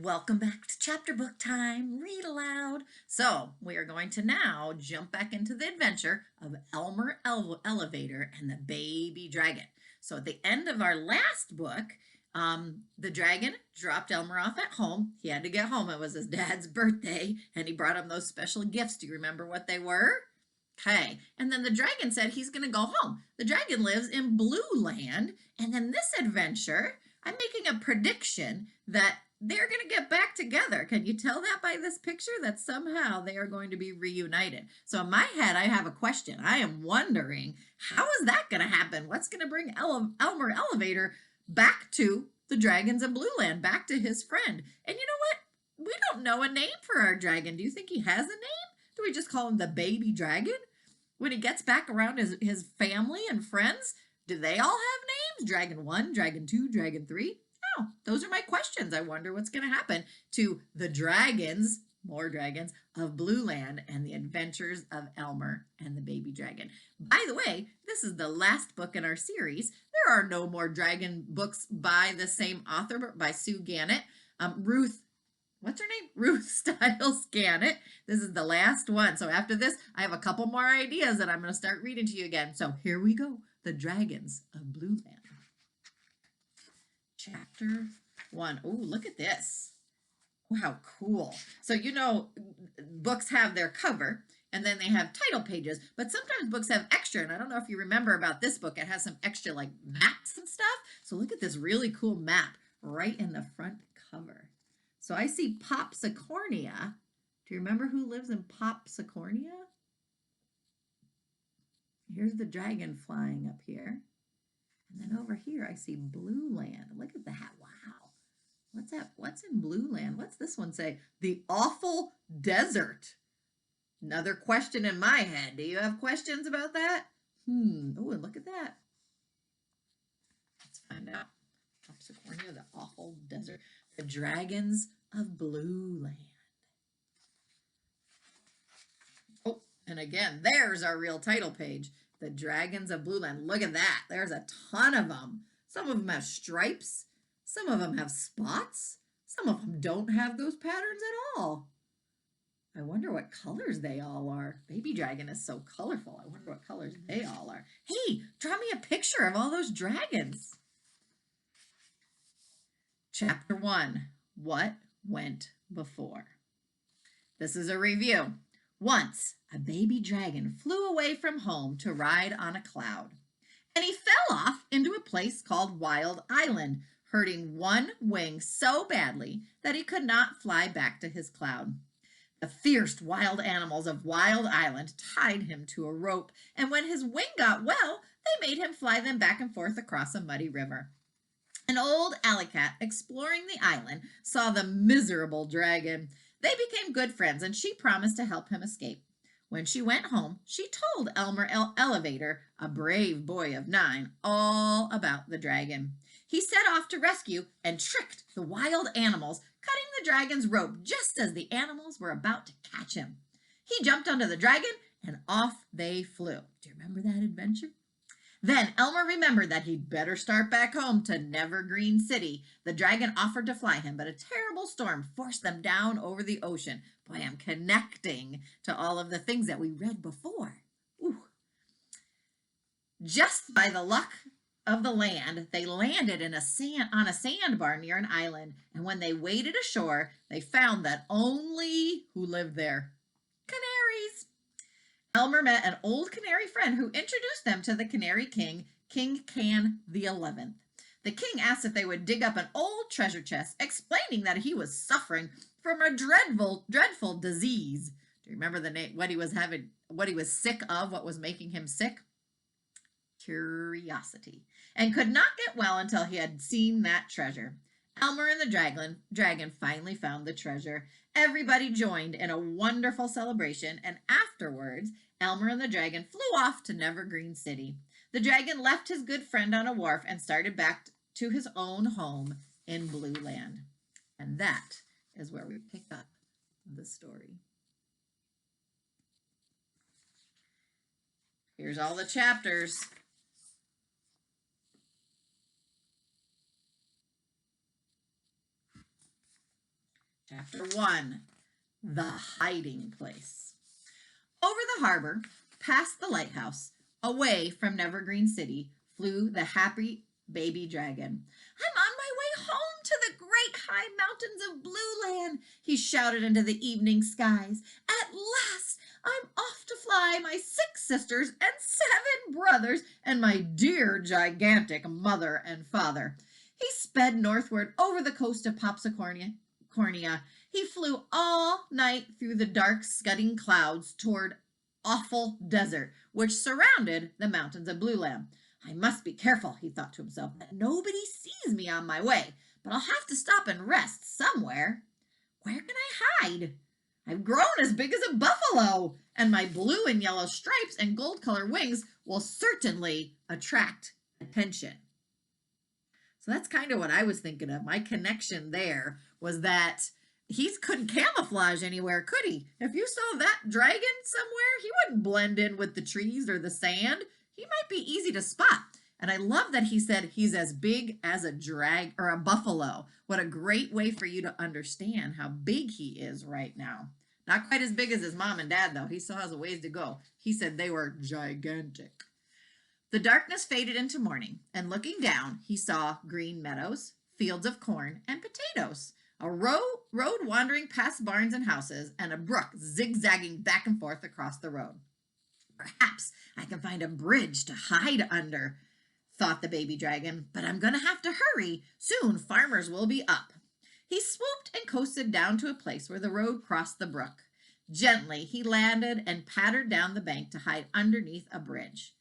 Welcome back to chapter book time. Read aloud. So, we are going to now jump back into the adventure of Elmer Elevator and the baby dragon. So, at the end of our last book, the dragon dropped Elmer off at home. He had to get home. It was his dad's birthday, and he brought him those special gifts. Do you remember what they were? Okay. And then the dragon said he's going to go home. The dragon lives in Blueland. And then this adventure, I'm making a prediction that they're going to get back together. Can you tell that by this picture? That somehow they are going to be reunited. So in my head, I have a question. I am wondering, how is that going to happen? What's going to bring Elmer Elevator back to the Dragons of Blueland, back to his friend? And you know what? We don't know a name for our dragon. Do you think he has a name? Do we just call him the baby dragon? When he gets back around his family and friends, do they all have names? Dragon 1, Dragon 2, Dragon 3? No, those are my questions. I wonder what's going to happen to the dragons, more dragons, of Blueland and the adventures of Elmer and the baby dragon. By the way, this is the last book in our series. There are no more dragon books by the same author, but by Sue Gannett. What's her name? Ruth Stiles Gannett. This is the last one. So after this, I have a couple more ideas that I'm going to start reading to you again. So here we go. The Dragons of Blueland. Chapter 1. Oh, look at this. Wow, cool. So, you know, books have their cover and then they have title pages, but sometimes books have extra. And I don't know if you remember about this book. It has some extra like maps and stuff. So look at this really cool map right in the front cover. So I see Popsicornia. Do you remember who lives in Popsicornia? Here's the dragon flying up here. And then over here, I see Blueland. Look at that. Wow. What's that? What's in Blueland? What's this one say? The awful desert. Another question in my head. Do you have questions about that? Oh, and look at that. Let's find out. Popsicornia, the awful desert. The Dragons of Blueland. Oh, and again, there's our real title page. The Dragons of Blueland. Look at that. There's a ton of them. Some of them have stripes. Some of them have spots. Some of them don't have those patterns at all. I wonder what colors they all are. Baby dragon is so colorful. I wonder what colors they all are. Hey, draw me a picture of all those dragons. Chapter 1. What went before? This is a review. Once, a baby dragon flew away from home to ride on a cloud, and he fell off into a place called Wild Island, hurting one wing so badly that he could not fly back to his cloud. The fierce wild animals of Wild Island tied him to a rope, and when his wing got well, they made him fly them back and forth across a muddy river. An old alley cat exploring the island saw the miserable dragon. They became good friends, and she promised to help him escape. When she went home, she told Elmer Elevator, a brave boy of 9, all about the dragon. He set off to rescue and tricked the wild animals, cutting the dragon's rope just as the animals were about to catch him. He jumped onto the dragon, and off they flew. Do you remember that adventure? Then Elmer remembered that he'd better start back home to Nevergreen City. The dragon offered to fly him, but a terrible storm forced them down over the ocean. Boy, I'm connecting to all of the things that we read before. Ooh. Just by the luck of the land, they landed on a sandbar near an island, and when they waded ashore, they found that only who lived there? Canaries. Elmer met an old canary friend who introduced them to the Canary King, King Can the 11th. The king asked if they would dig up an old treasure chest, explaining that he was suffering from a dreadful disease. Do you remember the name? What he was sick of? What was making him sick? Curiosity, and could not get well until he had seen that treasure. Elmer and the dragon finally found the treasure. Everybody joined in a wonderful celebration, and afterwards, Elmer and the dragon flew off to Nevergreen City. The dragon left his good friend on a wharf and started back to his own home in Blueland. And that is where we pick up the story. Here's all the chapters. Chapter 1, The Hiding Place. Over the harbor, past the lighthouse, away from Nevergreen City, flew the happy baby dragon. I'm on my way home to the great high mountains of Blueland, he shouted into the evening skies. At last, I'm off to fly my 6 sisters and 7 brothers and my dear gigantic mother and father. He sped northward over the coast of Cornea. He flew all night through the dark, scudding clouds toward awful desert, which surrounded the mountains of Blueland. I must be careful, he thought to himself, that nobody sees me on my way, but I'll have to stop and rest somewhere. Where can I hide? I've grown as big as a buffalo, and my blue and yellow stripes and gold-colored wings will certainly attract attention. So that's kind of what I was thinking of. My connection there was that he couldn't camouflage anywhere, could he? If you saw that dragon somewhere, he wouldn't blend in with the trees or the sand. He might be easy to spot. And I love that he said he's as big as a buffalo. What a great way for you to understand how big he is right now. Not quite as big as his mom and dad, though. He still has a ways to go. He said they were gigantic. The darkness faded into morning, and looking down, he saw green meadows, fields of corn, and potatoes, a road wandering past barns and houses, and a brook zigzagging back and forth across the road. Perhaps I can find a bridge to hide under, thought the baby dragon, but I'm going to have to hurry. Soon farmers will be up. He swooped and coasted down to a place where the road crossed the brook. Gently, he landed and pattered down the bank to hide underneath a bridge.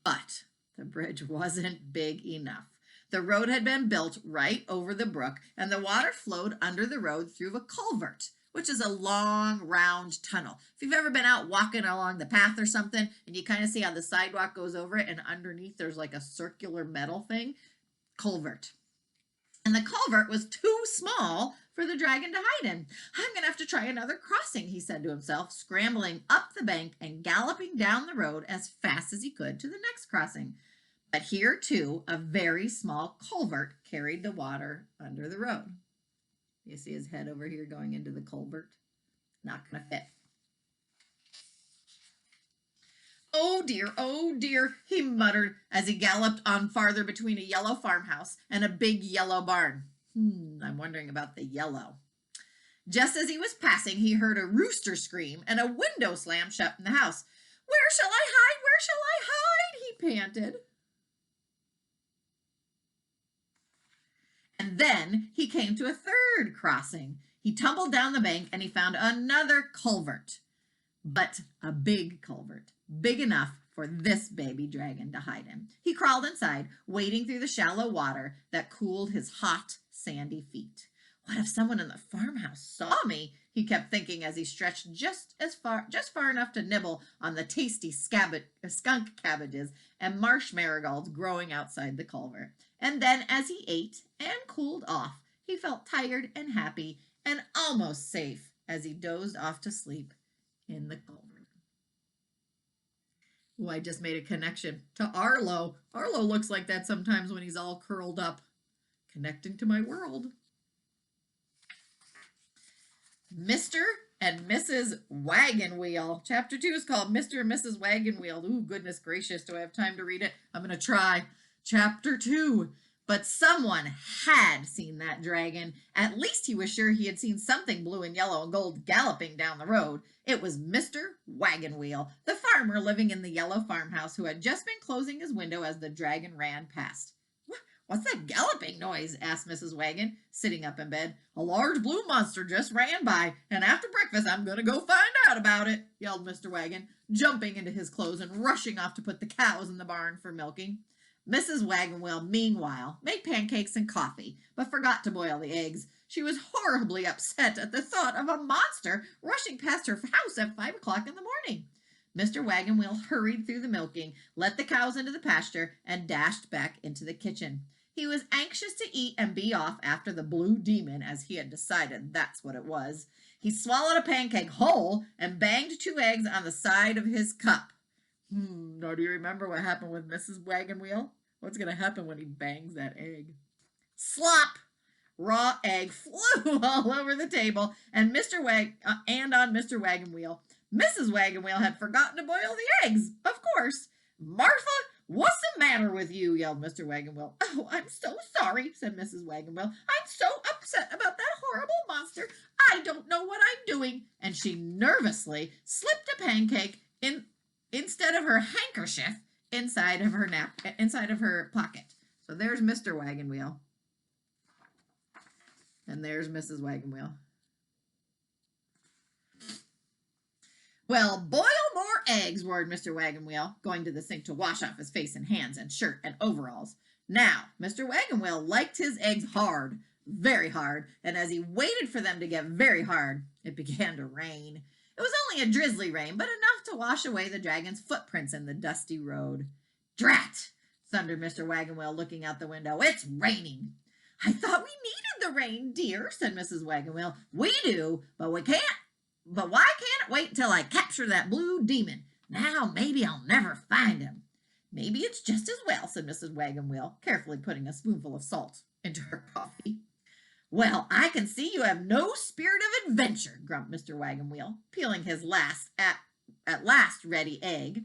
But the bridge wasn't big enough. The road had been built right over the brook, and the water flowed under the road through a culvert, which is a long, round tunnel. If you've ever been out walking along the path or something, and you kind of see how the sidewalk goes over it, and underneath there's like a circular metal thing, culvert. And the culvert was too small for the dragon to hide in. I'm going to have to try another crossing, he said to himself, scrambling up the bank and galloping down the road as fast as he could to the next crossing. But here, too, a very small culvert carried the water under the road. You see his head over here going into the culvert? Not going to fit. Oh dear, he muttered as he galloped on farther between a yellow farmhouse and a big yellow barn. I'm wondering about the yellow. Just as he was passing, he heard a rooster scream and a window slam shut in the house. Where shall I hide? Where shall I hide? He panted. And then he came to a third crossing. He tumbled down the bank and he found another culvert, but a big culvert, big enough for this baby dragon to hide in. He crawled inside, wading through the shallow water that cooled his hot, sandy feet. What if someone in the farmhouse saw me? He kept thinking as he stretched just far enough to nibble on the tasty skunk cabbages and marsh marigolds growing outside the culvert. And then as he ate and cooled off, he felt tired and happy and almost safe as he dozed off to sleep in the culvert. Oh, I just made a connection to Arlo. Arlo looks like that sometimes when he's all curled up. Connecting to my world. Mr. and Mrs. Wagon Wheel. Chapter 2 is called Mr. and Mrs. Wagon Wheel. Ooh, goodness gracious. Do I have time to read it? I'm going to try. Chapter 2. But someone had seen that dragon. At least he was sure he had seen something blue and yellow and gold galloping down the road. It was Mr. Wagon Wheel, the farmer living in the yellow farmhouse who had just been closing his window as the dragon ran past. What's that galloping noise? Asked Mrs. Wagon, sitting up in bed. A large blue monster just ran by, and after breakfast I'm going to go find out about it, yelled Mr. Wagon, jumping into his clothes and rushing off to put the cows in the barn for milking. Mrs. Wagon Wheel, meanwhile, made pancakes and coffee, but forgot to boil the eggs. She was horribly upset at the thought of a monster rushing past her house at 5 o'clock in the morning. Mr. Wagon Wheel hurried through the milking, let the cows into the pasture, and dashed back into the kitchen. He was anxious to eat and be off after the blue demon, as he had decided that's what it was. He swallowed a pancake whole and banged 2 eggs on the side of his cup. Now do you remember what happened with Mrs. Wagon Wheel? What's going to happen when he bangs that egg? Slop! raw egg flew all over the table and on Mr. Wagon Wheel. Mrs. Wagon Wheel had forgotten to boil the eggs, of course. Martha, what's the matter with you? Yelled Mr. Wagon Wheel. Oh, I'm so sorry, said Mrs. Wagon Wheel. I'm so upset about that horrible monster. I don't know what I'm doing. And she nervously slipped a pancake instead of her handkerchief inside of her pocket. So there's Mr. Wagon Wheel. And there's Mrs. Wagon Wheel. Well, boil more eggs, roared Mr. Wagon Wheel, going to the sink to wash off his face and hands and shirt and overalls. Now, Mr. Wagon Wheel liked his eggs hard, very hard, and as he waited for them to get very hard, it began to rain. It was only a drizzly rain, but enough to wash away the dragon's footprints in the dusty road. Drat! Thundered Mr. Wagon Wheel, looking out the window. It's raining. I thought we needed the rain, dear, said Mrs. Wagon Wheel. We do, but we can't. But why can't it wait until I capture that blue demon? Now maybe I'll never find him. Maybe it's just as well, said Mrs. Wagon Wheel, carefully putting a spoonful of salt into her coffee. Well, I can see you have no spirit of adventure, grumped Mr. Wagon Wheel, peeling his at last ready egg.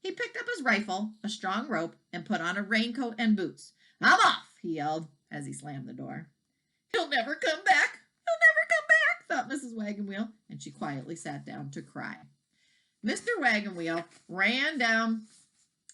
He picked up his rifle, a strong rope, and put on a raincoat and boots. I'm off, he yelled as he slammed the door. He'll never come back. He'll never come back, thought Mrs. Wagon Wheel, and she quietly sat down to cry. Mr. Wagon Wheel ran down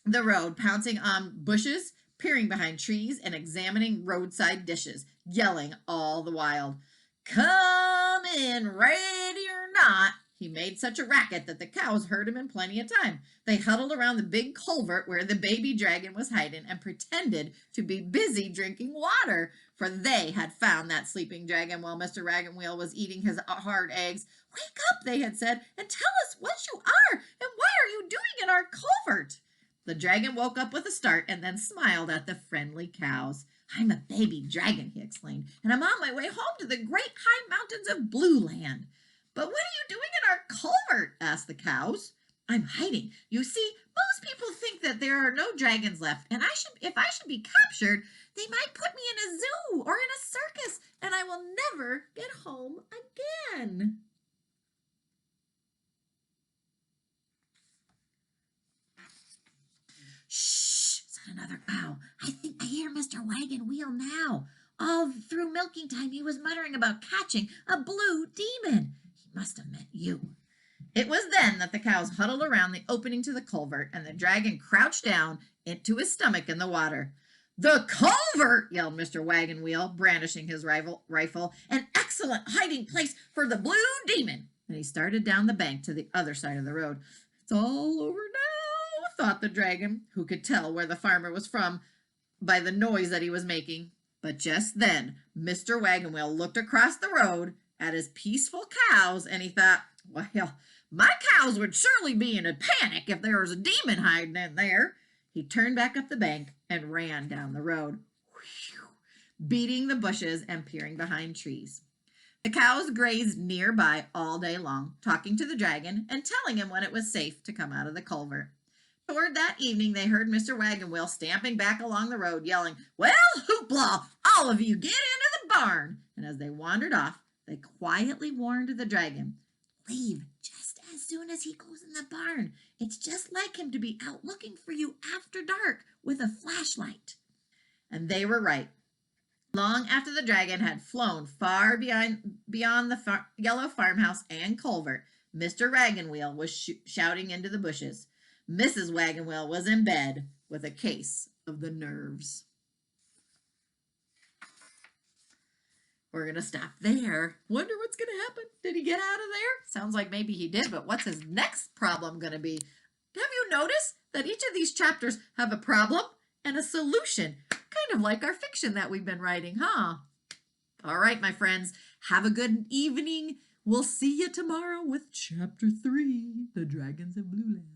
the road, pouncing on bushes, peering behind trees, and examining roadside dishes, yelling all the while, Come in, ready or not. He made such a racket that the cows heard him in plenty of time. They huddled around the big culvert where the baby dragon was hiding and pretended to be busy drinking water, for they had found that sleeping dragon while Mr. Wagon Wheel was eating his hard eggs. Wake up, they had said, and tell us what you are, and what are you doing in our culvert? The dragon woke up with a start and then smiled at the friendly cows. I'm a baby dragon, he explained, and I'm on my way home to the great high mountains of Blueland. But what are you doing in our culvert? Asked the cows. I'm hiding. You see, most people think that there are no dragons left, and if I should be captured, they might put me in a zoo or in a circus, and I will never get home again. Shh, said another cow. I think I hear Mr. Wagon Wheel now. All through milking time, he was muttering about catching a blue demon. He must have meant you. It was then that the cows huddled around the opening to the culvert, and the dragon crouched down into his stomach in the water. The culvert, yelled Mr. Wagon Wheel, brandishing his rifle. An excellent hiding place for the blue demon. And he started down the bank to the other side of the road. It's all over now, thought the dragon, who could tell where the farmer was from by the noise that he was making. But just then, Mr. Wagon Wheel looked across the road at his peaceful cows, and he thought, well, my cows would surely be in a panic if there was a demon hiding in there. He turned back up the bank and ran down the road, beating the bushes and peering behind trees. The cows grazed nearby all day long, talking to the dragon and telling him when it was safe to come out of the culvert. Toward that evening, they heard Mr. Wagon Wheel stamping back along the road, yelling, Well, hoopla, all of you get into the barn. And as they wandered off, they quietly warned the dragon, Leave just as soon as he goes in the barn. It's just like him to be out looking for you after dark with a flashlight. And they were right. Long after the dragon had flown far beyond the yellow farmhouse and culvert, Mr. Wagon Wheel was shouting into the bushes. Mrs. Wagon Wheel was in bed with a case of the nerves. We're going to stop there. Wonder what's going to happen. Did he get out of there? Sounds like maybe he did, but what's his next problem going to be? Have you noticed that each of these chapters have a problem and a solution? Kind of like our fiction that we've been writing, huh? All right, my friends, have a good evening. We'll see you tomorrow with Chapter 3, The Dragons of Blueland.